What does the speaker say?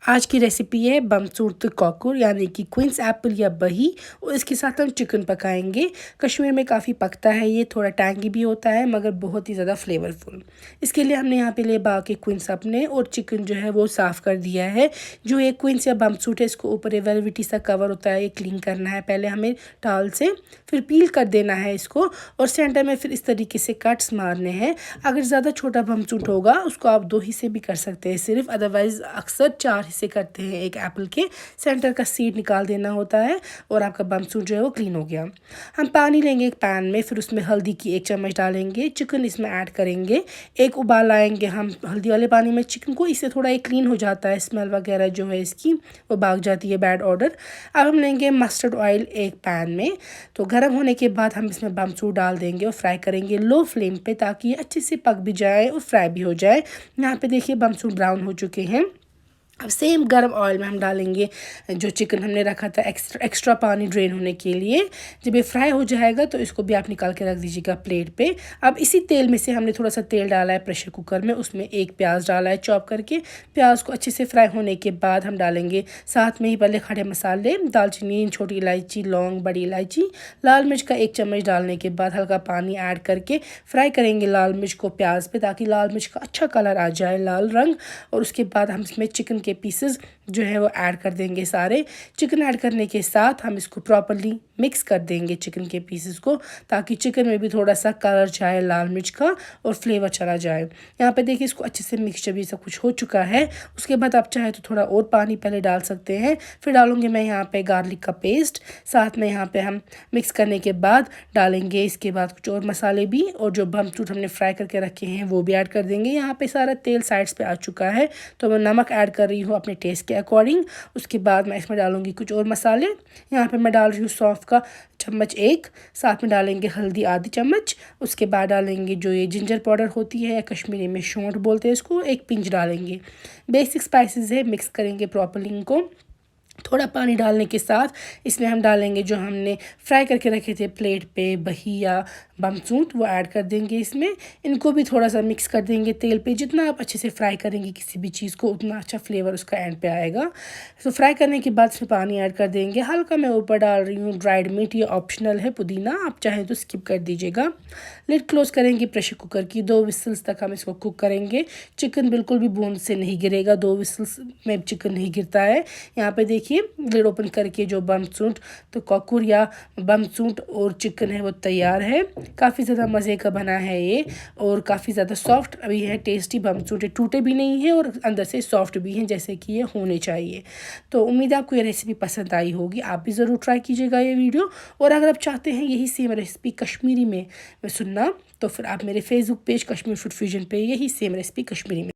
आज की रेसिपी है बमसूरत कॉकर यानी कि क्वींस एप्पल या बही, और इसके साथ हम चिकन पकाएंगे। कश्मीर में काफ़ी पकता है, ये थोड़ा टैंगी भी होता है मगर बहुत ही ज़्यादा फ्लेवरफुल। इसके लिए हमने यहाँ पे ले बा के क्वींस अपने और चिकन जो है वो साफ़ कर दिया है। जो एक क्वींस या बमसूरत है इसको ऊपर वेलवेटी सा कवर होता है, ये क्लीन करना है पहले हमें टाल से, फिर पील कर देना है इसको और सेंटर में फिर इस तरीके से कट्स मारने हैं। अगर ज़्यादा छोटा बमसूरत होगा उसको आप 2 हिस्से भी कर सकते हैं सिर्फ, अदरवाइज़ अक्सर 4 हिस्से करते हैं एक एप्पल के। सेंटर का सीड निकाल देना होता है और आपका बमसूरत जो है वो क्लीन हो गया। हम पानी लेंगे एक पैन में, फिर उसमें हल्दी की 1 चम्मच डालेंगे, चिकन इसमें ऐड करेंगे, एक उबाल आएंगे हम हल्दी वाले पानी में चिकन को, इससे थोड़ा ये क्लीन हो जाता है, स्मेल वगैरह जो है इसकी वो भाग जाती है, बैड ऑर्डर। अब हम लेंगे मस्टर्ड ऑयल एक पैन में, तो गर्म होने के बाद हम इसमें बमसूरत डाल देंगे और फ्राई करेंगे लो फ्लेम पे ताकि ये अच्छे से पक भी जाए और फ्राई भी हो जाए। यहाँ पे देखिए बमसूरत ब्राउन हो चुके हैं। अब सेम गर्म ऑयल में हम डालेंगे जो चिकन हमने रखा था एक्स्ट्रा पानी ड्रेन होने के लिए। जब ये फ्राई हो जाएगा तो इसको भी आप निकाल के रख दीजिएगा प्लेट पे। अब इसी तेल में से हमने थोड़ा सा तेल डाला है प्रेशर कुकर में, उसमें एक प्याज डाला है चॉप करके। प्याज को अच्छे से फ्राई होने के बाद हम डालेंगे साथ में ही पहले खड़े मसाले, दालचीनी, छोटी इलायची, लौंग, बड़ी इलायची, लाल मिर्च का 1 चम्मच डालने के बाद हल्का पानी ऐड करके फ्राई करेंगे लाल मिर्च को प्याज पे ताकि लाल मिर्च का अच्छा कलर आ जाए, लाल रंग। और उसके बाद हम इसमें चिकन के पीसेस जो है वो ऐड कर देंगे सारे। चिकन ऐड करने के साथ हम इसको प्रॉपर्ली मिक्स कर देंगे चिकन के पीसेस को ताकि चिकन में भी थोड़ा सा कलर जाए लाल मिर्च का और फ्लेवर चला जाए। यहाँ पे देखिए इसको अच्छे से मिक्सचर भी सब कुछ हो चुका है। उसके बाद आप चाहे तो थोड़ा और पानी पहले डाल सकते हैं। फिर डालूंगी मैं यहाँ पे गार्लिक का पेस्ट, साथ में यहाँ पे हम मिक्स करने के बाद डालेंगे इसके बाद कुछ और मसाले भी, और जो बमसूरत हमने फ्राई करके रखे हैं वो भी ऐड कर देंगे। यहाँ पे सारा तेल साइड्स पे आ चुका है तो मैं नमक ऐड कर रही हूँ अपने टेस्ट के अकॉर्डिंग। उसके बाद मैं इसमें डालूंगी कुछ और मसाले। यहाँ पे मैं डाल रही हूँ सौंफ का चम्मच 1, साथ में डालेंगे हल्दी आधी चम्मच। उसके बाद डालेंगे जो ये जिंजर पाउडर होती है या कश्मीरी में शौंठ बोलते हैं इसको, 1 पिंच डालेंगे। बेसिक स्पाइसेस है, मिक्स करेंगे प्रॉपर्ली इनको। थोड़ा पानी डालने के साथ इसमें हम डालेंगे जो हमने फ्राई करके रखे थे प्लेट पे बही या बमसूरत, वो ऐड कर देंगे इसमें। इनको भी थोड़ा सा मिक्स कर देंगे तेल पे। जितना आप अच्छे से फ्राई करेंगे किसी भी चीज़ को उतना अच्छा फ्लेवर उसका एंड पे आएगा। तो फ्राई करने के बाद इसमें पानी ऐड कर देंगे। हल्का मैं ऊपर डाल रही हूँ ड्राइड मीट, ये ऑप्शनल है, पुदीना, आप चाहें तो स्किप कर दीजिएगा। लिड क्लोज करेंगे प्रेशर कुकर की, 2 विसल्स तक हम इसको कुक करेंगे। चिकन बिल्कुल भी बूंद से नहीं गिरेगा, 2 विसल्स में चिकन नहीं गिरता है। यहाँ पे देखिए लिड ओपन करके जो बमसूरत तो कॉकर या बमसूरत और चिकन है वो तैयार है। काफ़ी ज़्यादा मज़े का बना है ये और काफ़ी ज़्यादा सॉफ्ट भी है, टेस्टी बमसूरत, टूटे भी नहीं है और अंदर से सॉफ्ट भी हैं जैसे कि ये होने चाहिए। तो उम्मीद है आपको ये रेसिपी पसंद आई होगी, आप भी ज़रूर ट्राई कीजिएगा ये वीडियो। और अगर आप चाहते हैं यही सेम रेसिपी कश्मीरी में सुनना तो फिर आप मेरे Facebook page Kashmir food fusion पे यही सेम रेसिपी कश्मीरी में